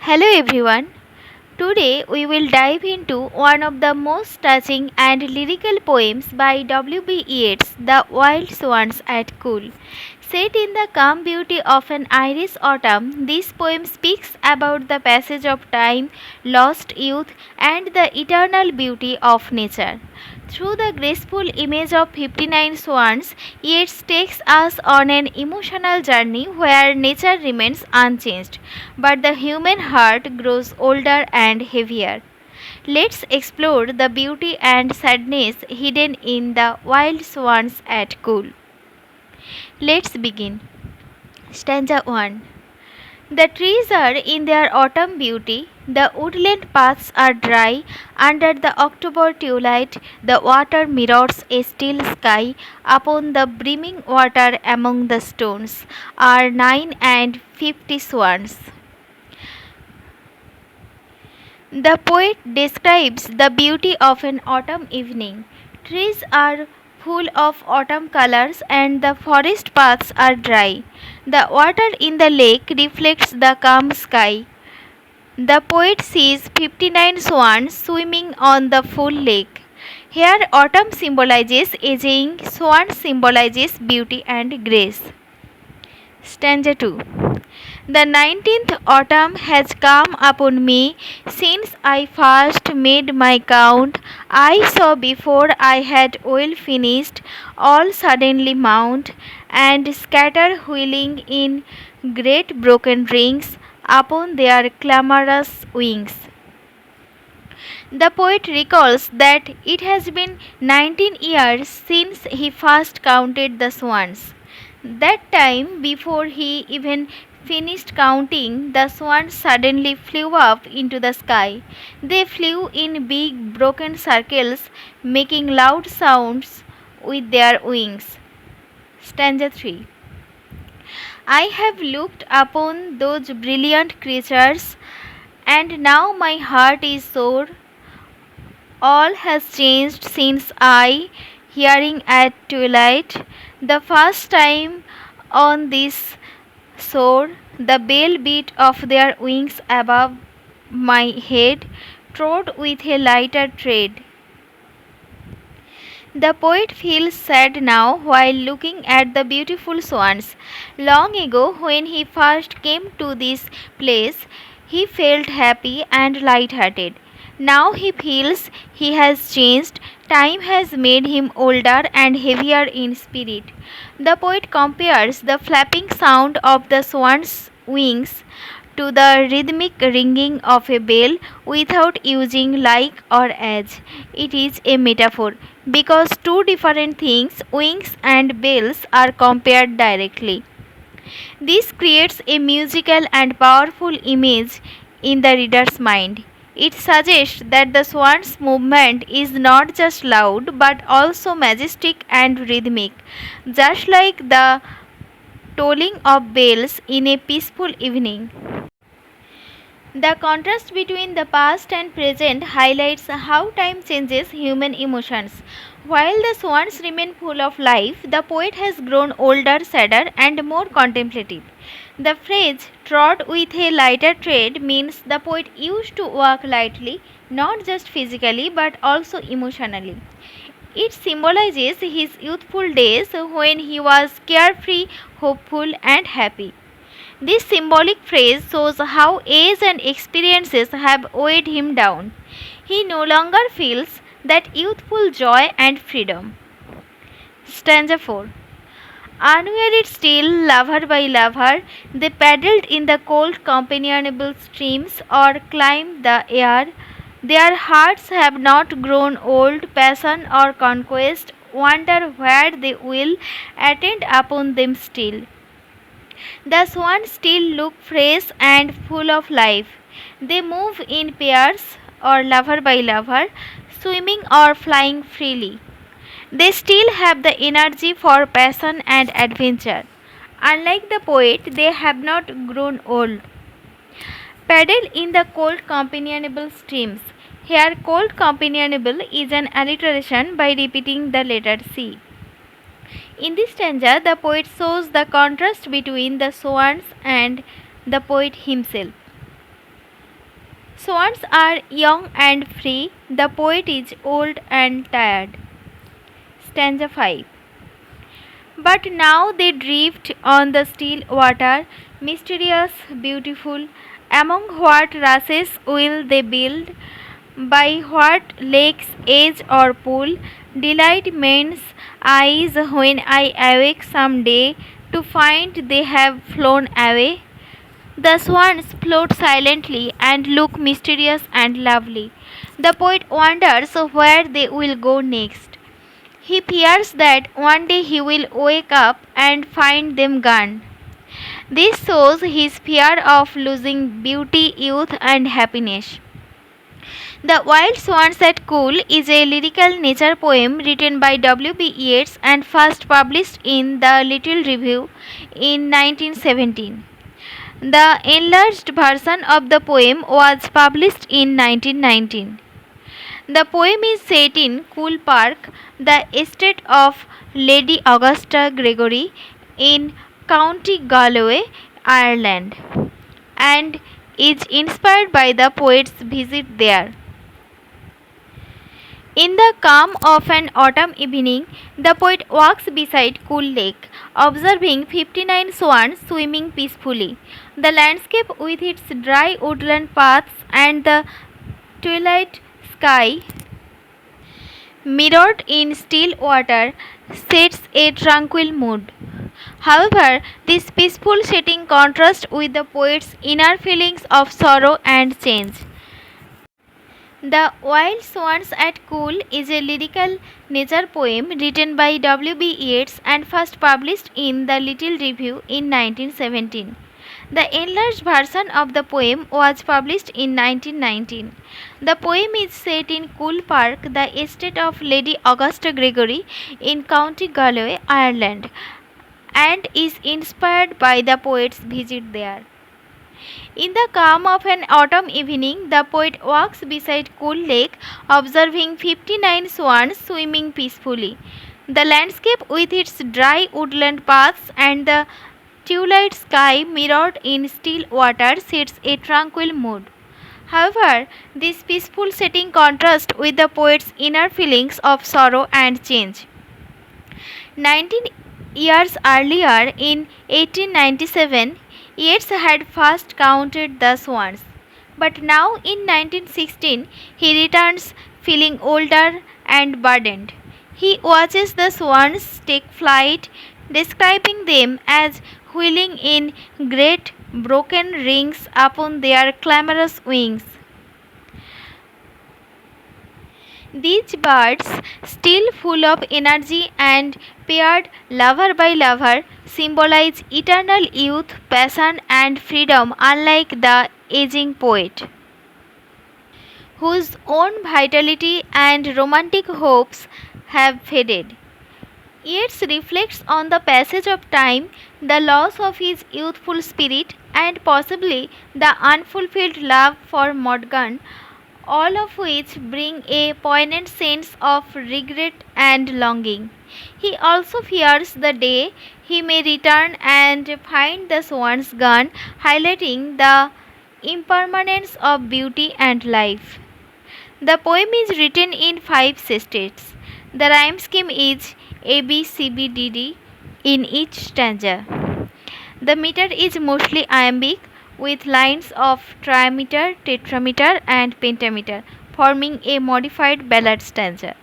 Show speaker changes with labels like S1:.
S1: Hello everyone. Today we will dive into one of the most touching and lyrical poems by W.B. Yeats, The Wild Swans at Coole. Set in the calm beauty of an Irish autumn, this poem speaks about the passage of time, lost youth, and the eternal beauty of nature. Through the graceful image of 59 swans, Yeats takes us on an emotional journey where nature remains unchanged, but the human heart grows older and heavier. Let's explore the beauty and sadness hidden in the wild swans at Coole. Let's begin. Stanza 1. The trees are in their autumn beauty, the woodland paths are dry, under the October twilight, the water mirrors a still sky, upon the brimming water among the stones are 59 swans. The poet describes the beauty of an autumn evening. Trees are full of autumn colors and the forest paths are dry. The water in the lake reflects the calm sky. The poet sees 59 swans swimming on the full lake. Here, autumn symbolizes aging, swan symbolizes beauty and grace. Stanza 2. The 19th autumn has come upon me since I first made my count. I saw before I had well finished all suddenly mount and scatter wheeling in great broken rings upon their clamorous wings. The poet recalls that it has been 19 years since he first counted the swans. That time, before he even finished counting, the swans suddenly flew up into the sky. They flew in big broken circles, making loud sounds with their wings. Stanza 3. I have looked upon those brilliant creatures, and now my heart is sore. All has changed since I, hearing at twilight, the first time on this shore, the bell beat of their wings above my head, trod with a lighter tread. The poet feels sad now while looking at the beautiful swans. Long ago, when he first came to this place, he felt happy and light-hearted. Now he feels he has changed. Time has made him older and heavier in spirit. The poet compares the flapping sound of the swan's wings to the rhythmic ringing of a bell without using like or as. It is a metaphor because two different things, wings and bells, are compared directly. This creates a musical and powerful image in the reader's mind. It suggests that the swan's movement is not just loud but also majestic and rhythmic, just like the tolling of bells in a peaceful evening. The contrast between the past and present highlights how time changes human emotions. While the swans remain full of life, the poet has grown older, sadder, and more contemplative. The phrase trod with a lighter tread means the poet used to walk lightly, not just physically but also emotionally. It symbolizes his youthful days when he was carefree, hopeful, and happy. This symbolic phrase shows how age and experiences have weighed him down. He no longer feels that youthful joy and freedom. Stanza 4. Unwearied still, lover by lover, they paddled in the cold companionable streams or climbed the air. Their hearts have not grown old, passion or conquest wonder where they will attend upon them still. The swans still look fresh and full of life. They move in pairs or lover by lover, swimming or flying freely. They still have the energy for passion and adventure. Unlike the poet, they have not grown old. Paddle in the cold companionable streams. Here, cold companionable is an alliteration by repeating the letter C. In this stanza, the poet shows the contrast between the swans and the poet himself. Swans are young and free, the poet is old and tired. Stanza 5. But now they drift on the still water, mysterious, beautiful. Among what rushes will they build? By what lake's edge or pool? Delight men's eyes when I awake some day to find they have flown away. The swans float silently and look mysterious and lovely. The poet wonders where they will go next. He fears that one day he will wake up and find them gone. This shows his fear of losing beauty, youth, and happiness. The Wild Swans at Coole is a lyrical nature poem written by W.B. Yeats and first published in the Little Review in 1917. The enlarged version of the poem was published in 1919. The poem is set in Coole Park, the estate of Lady Augusta Gregory in County Galway, Ireland, and is inspired by the poet's visit there. In the calm of an autumn evening, the poet walks beside Coole Lake, observing 59 swans swimming peacefully. The landscape with its dry woodland paths and the twilight sky mirrored in still water sets a tranquil mood. However, this peaceful setting contrasts with the poet's inner feelings of sorrow and change. The Wild Swans at Coole is a lyrical nature poem written by W.B. Yeats and first published in the Little Review in 1917. The enlarged version of the poem was published in 1919. The poem is set in Coole Park, the estate of Lady Augusta Gregory in County Galway, Ireland, and is inspired by the poet's visit there. In the calm of an autumn evening, the poet walks beside Coole Lake, observing 59 swans swimming peacefully. The landscape with its dry woodland paths and the twilight sky mirrored in still water sets a tranquil mood. However, this peaceful setting contrasts with the poet's inner feelings of sorrow and change. 19 years earlier, in 1897, Yeats had first counted the swans, but now in 1916 he returns feeling older and burdened. He watches the swans take flight, describing them as wheeling in great broken rings upon their clamorous wings. These birds, still full of energy and paired lover by lover, symbolize eternal youth, passion, and freedom, unlike the aging poet, whose own vitality and romantic hopes have faded. Yeats reflects on the passage of time, the loss of his youthful spirit, and possibly the unfulfilled love for Morgan, all of which bring a poignant sense of regret and longing. He also fears the day he may return and find the swans gone, highlighting the impermanence of beauty and life. The poem is written in 5 sestets. The rhyme scheme is ABCBDD in each stanza. The meter is mostly iambic, with lines of trimeter, tetrameter, and pentameter, forming a modified ballad stanza.